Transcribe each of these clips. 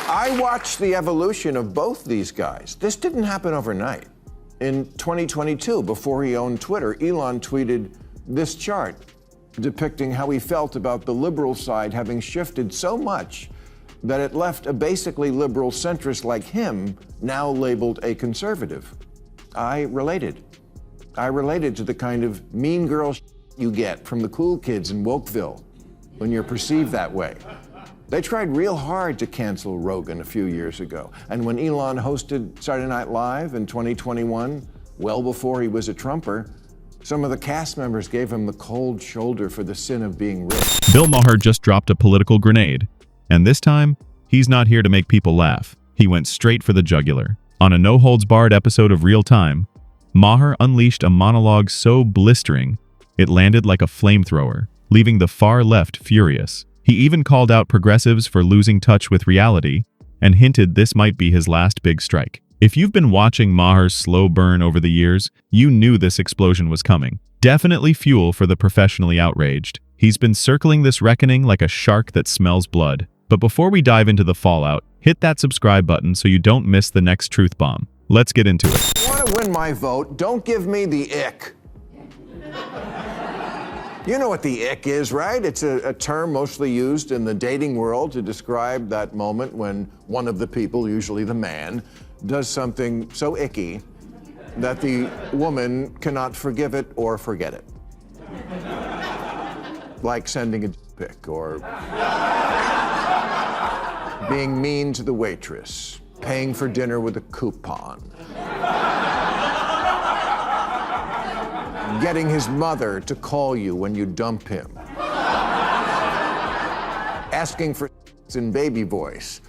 I watched the evolution of both these guys. This didn't happen overnight. In 2022, before he owned Twitter, Elon tweeted this chart depicting how he felt about the liberal side having shifted so much that it left a basically liberal centrist like him now labeled a conservative. I related. I related to the kind of mean girl you get from the cool kids in Wokeville when you're perceived that way. They tried real hard to cancel Rogan a few years ago. And when Elon hosted Saturday Night Live in 2021, well before he was a Trumper, some of the cast members gave him the cold shoulder for the sin of being rich. Bill Maher just dropped a political grenade. And this time, he's not here to make people laugh. He went straight for the jugular. On a no-holds-barred episode of Real Time, Maher unleashed a monologue so blistering, it landed like a flamethrower, leaving the far left furious. He even called out progressives for losing touch with reality and hinted this might be his last big strike. If you've been watching Maher's slow burn over the years, you knew this explosion was coming. Definitely fuel for the professionally outraged. He's been circling this reckoning like a shark that smells blood. But before we dive into the fallout, hit that subscribe button so you don't miss the next truth bomb. Let's get into it. You want to win my vote? Don't give me the ick. You know what the ick is, right? It's a term mostly used in the dating world to describe that moment when one of the people, usually the man, does something so icky that the woman cannot forgive it or forget it. Like sending a pic or being mean to the waitress, paying for dinner with a coupon, getting his mother to call you when you dump him, asking for in baby voice.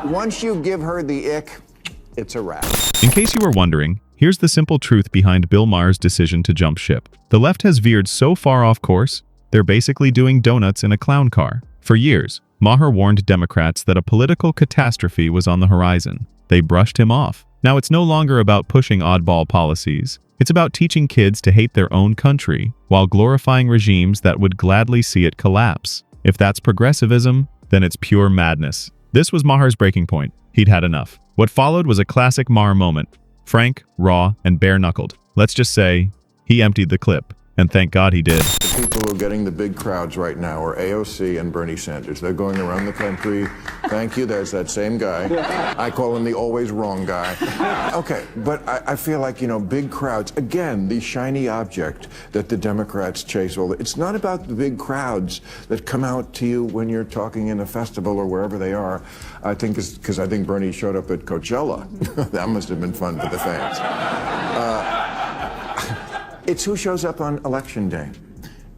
Once you give her the ick, it's a wrap. In case you were wondering, here's the simple truth behind Bill Maher's decision to jump ship. The left has veered so far off course, they're basically doing donuts in a clown car. For years, Maher warned Democrats that a political catastrophe was on the horizon. They brushed him off. Now it's no longer about pushing oddball policies. It's about teaching kids to hate their own country, while glorifying regimes that would gladly see it collapse. If that's progressivism, then it's pure madness. This was Maher's breaking point. He'd had enough. What followed was a classic Maher moment. Frank, raw, and bare-knuckled. Let's just say, he emptied the clip. And thank God he did. The people who are getting the big crowds right now are AOC and Bernie Sanders. They're going around the country. Thank you, there's that same guy. I call him the always wrong guy. Okay, but I feel like, big crowds, again, the shiny object that the Democrats chase. It's not about the big crowds that come out to you when you're talking in a festival or wherever they are. I think it's because I think Bernie showed up at Coachella. That must have been fun for the fans. It's who shows up on Election Day.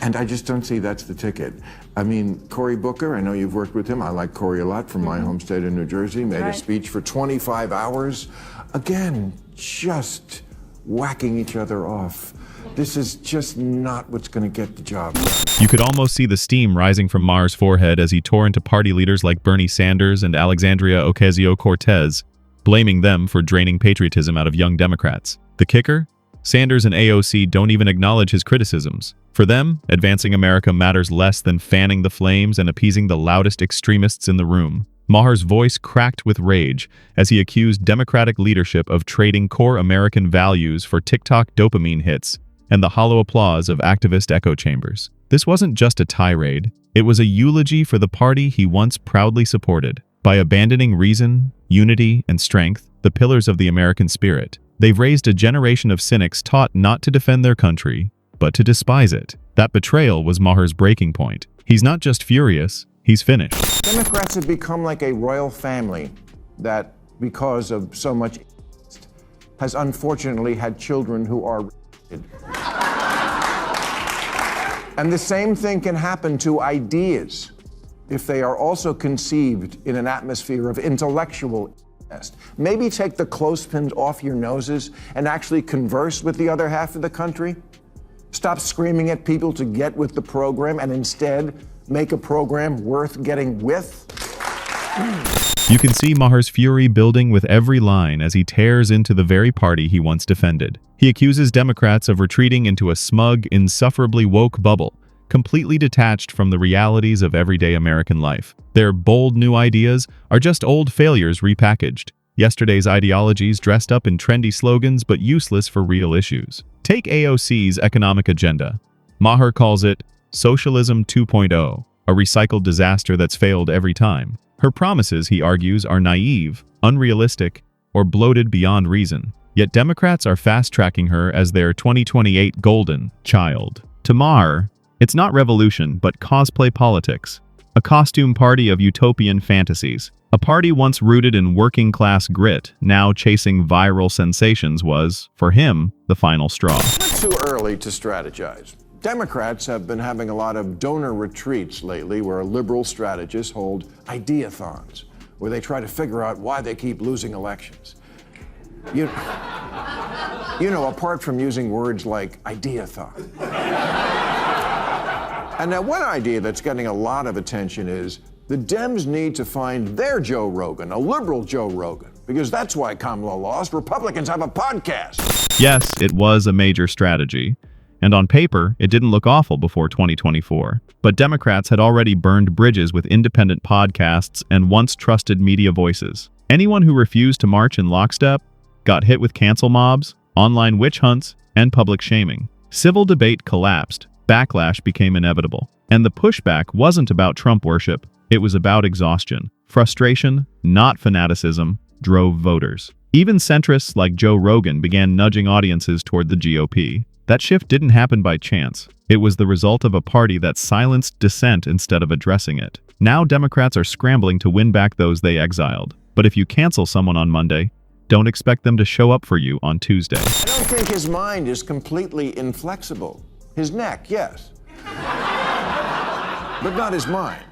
And I just don't see that's the ticket. I mean, Cory Booker, I know you've worked with him. I like Cory a lot from my home state of New Jersey. Made a speech for 25 hours. Again, just whacking each other off. This is just not what's going to get the job done. You could almost see the steam rising from Maher's forehead as he tore into party leaders like Bernie Sanders and Alexandria Ocasio-Cortez, blaming them for draining patriotism out of young Democrats. The kicker? Sanders and AOC don't even acknowledge his criticisms. For them, advancing America matters less than fanning the flames and appeasing the loudest extremists in the room. Maher's voice cracked with rage as he accused Democratic leadership of trading core American values for TikTok dopamine hits and the hollow applause of activist echo chambers. This wasn't just a tirade, it was a eulogy for the party he once proudly supported. By abandoning reason, unity, and strength, the pillars of the American spirit, they've raised a generation of cynics taught not to defend their country, but to despise it. That betrayal was Maher's breaking point. He's not just furious, he's finished. Democrats have become like a royal family that, because of so much, has unfortunately had children who are and the same thing can happen to ideas if they are also conceived in an atmosphere of intellectual. Maybe take the clothespins off your noses and actually converse with the other half of the country. Stop screaming at people to get with the program and instead make a program worth getting with. You can see Maher's fury building with every line as he tears into the very party he once defended. He accuses Democrats of retreating into a smug, insufferably woke bubble, completely detached from the realities of everyday American life. Their bold new ideas are just old failures repackaged. Yesterday's ideologies dressed up in trendy slogans but useless for real issues. Take AOC's economic agenda. Maher calls it Socialism 2.0, a recycled disaster that's failed every time. Her promises, he argues, are naive, unrealistic, or bloated beyond reason. Yet Democrats are fast-tracking her as their 2028 golden child. To Maher, it's not revolution, but cosplay politics. A costume party of utopian fantasies. A party once rooted in working-class grit, now chasing viral sensations was, for him, the final straw. It's not too early to strategize. Democrats have been having a lot of donor retreats lately where liberal strategists hold ideathons, where they try to figure out why they keep losing elections. You know, apart from using words like ideathon. And now one idea that's getting a lot of attention is the Dems need to find their Joe Rogan, a liberal Joe Rogan, because that's why Kamala lost. Republicans have a podcast. Yes, it was a major strategy. And on paper, it didn't look awful before 2024. But Democrats had already burned bridges with independent podcasts and once trusted media voices. Anyone who refused to march in lockstep got hit with cancel mobs, online witch hunts, and public shaming. Civil debate collapsed. Backlash became inevitable. And the pushback wasn't about Trump worship. It was about exhaustion. Frustration, not fanaticism, drove voters. Even centrists like Joe Rogan began nudging audiences toward the GOP. That shift didn't happen by chance. It was the result of a party that silenced dissent instead of addressing it. Now Democrats are scrambling to win back those they exiled. But if you cancel someone on Monday, don't expect them to show up for you on Tuesday. I don't think his mind is completely inflexible. His neck, yes. But not his mind.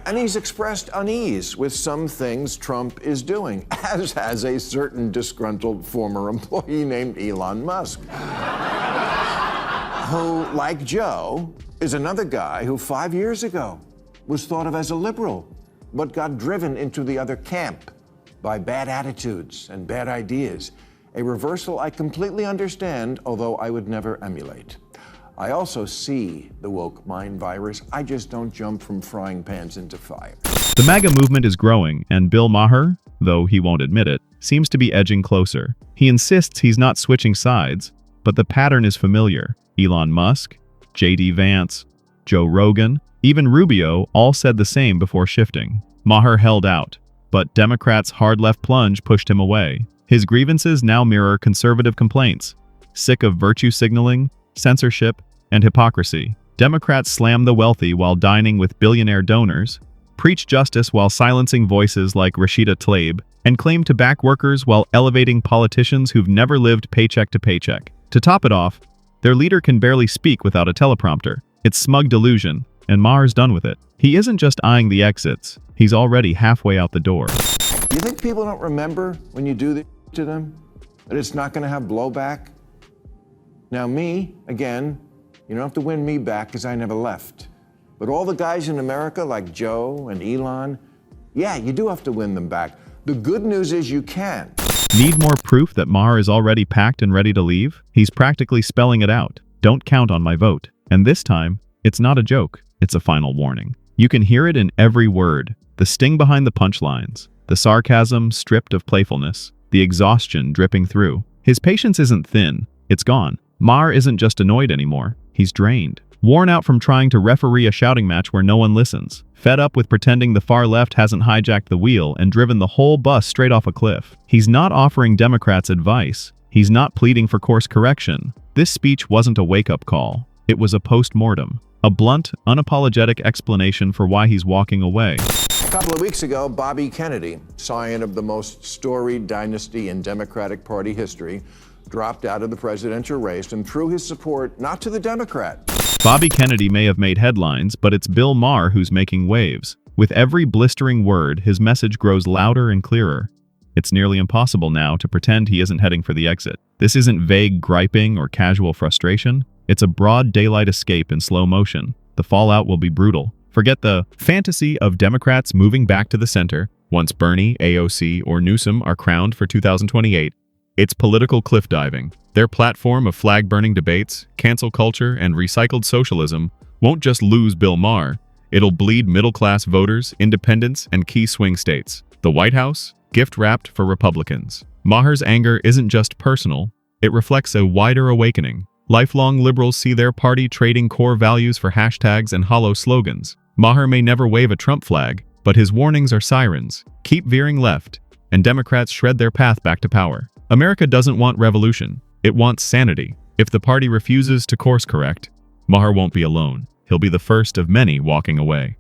And he's expressed unease with some things Trump is doing, as has a certain disgruntled former employee named Elon Musk, who, like Joe, is another guy who 5 years ago was thought of as a liberal, but got driven into the other camp by bad attitudes and bad ideas, a reversal I completely understand, although I would never emulate. I also see the woke mind virus. I just don't jump from frying pans into fire. The MAGA movement is growing, and Bill Maher, though he won't admit it, seems to be edging closer. He insists he's not switching sides, but the pattern is familiar. Elon Musk, J.D. Vance, Joe Rogan, even Rubio all said the same before shifting. Maher held out, but Democrats' hard-left plunge pushed him away. His grievances now mirror conservative complaints. Sick of virtue signaling, censorship, and hypocrisy. Democrats slam the wealthy while dining with billionaire donors, preach justice while silencing voices like Rashida Tlaib, and claim to back workers while elevating politicians who've never lived paycheck to paycheck. To top it off, their leader can barely speak without a teleprompter. It's smug delusion, and Maher's done with it. He isn't just eyeing the exits, he's already halfway out the door. You think people don't remember when you do this to them? That it's not going to have blowback? Now me, again, you don't have to win me back because I never left. But all the guys in America like Joe and Elon, yeah, you do have to win them back. The good news is you can. Need more proof that Maher is already packed and ready to leave? He's practically spelling it out. Don't count on my vote. And this time, it's not a joke. It's a final warning. You can hear it in every word. The sting behind the punchlines. The sarcasm stripped of playfulness. The exhaustion dripping through. His patience isn't thin. It's gone. Maher isn't just annoyed anymore. He's drained. Worn out from trying to referee a shouting match where no one listens. Fed up with pretending the far left hasn't hijacked the wheel and driven the whole bus straight off a cliff. He's not offering Democrats advice. He's not pleading for course correction. This speech wasn't a wake-up call. It was a post-mortem. A blunt, unapologetic explanation for why he's walking away. A couple of weeks ago, Bobby Kennedy, scion of the most storied dynasty in Democratic Party history, dropped out of the presidential race and threw his support not to the Democrat. Bobby Kennedy may have made headlines, but it's Bill Maher who's making waves. With every blistering word, his message grows louder and clearer. It's nearly impossible now to pretend he isn't heading for the exit. This isn't vague griping or casual frustration. It's a broad daylight escape in slow motion. The fallout will be brutal. Forget the fantasy of Democrats moving back to the center once Bernie, AOC, or Newsom are crowned for 2028. It's political cliff diving. Their platform of flag-burning debates, cancel culture, and recycled socialism won't just lose Bill Maher, it'll bleed middle-class voters, independents, and key swing states. The White House, gift-wrapped for Republicans. Maher's anger isn't just personal, it reflects a wider awakening. Lifelong liberals see their party trading core values for hashtags and hollow slogans. Maher may never wave a Trump flag, but his warnings are sirens. Keep veering left, and Democrats shred their path back to power. America doesn't want revolution, it wants sanity. If the party refuses to course correct, Maher won't be alone. He'll be the first of many walking away.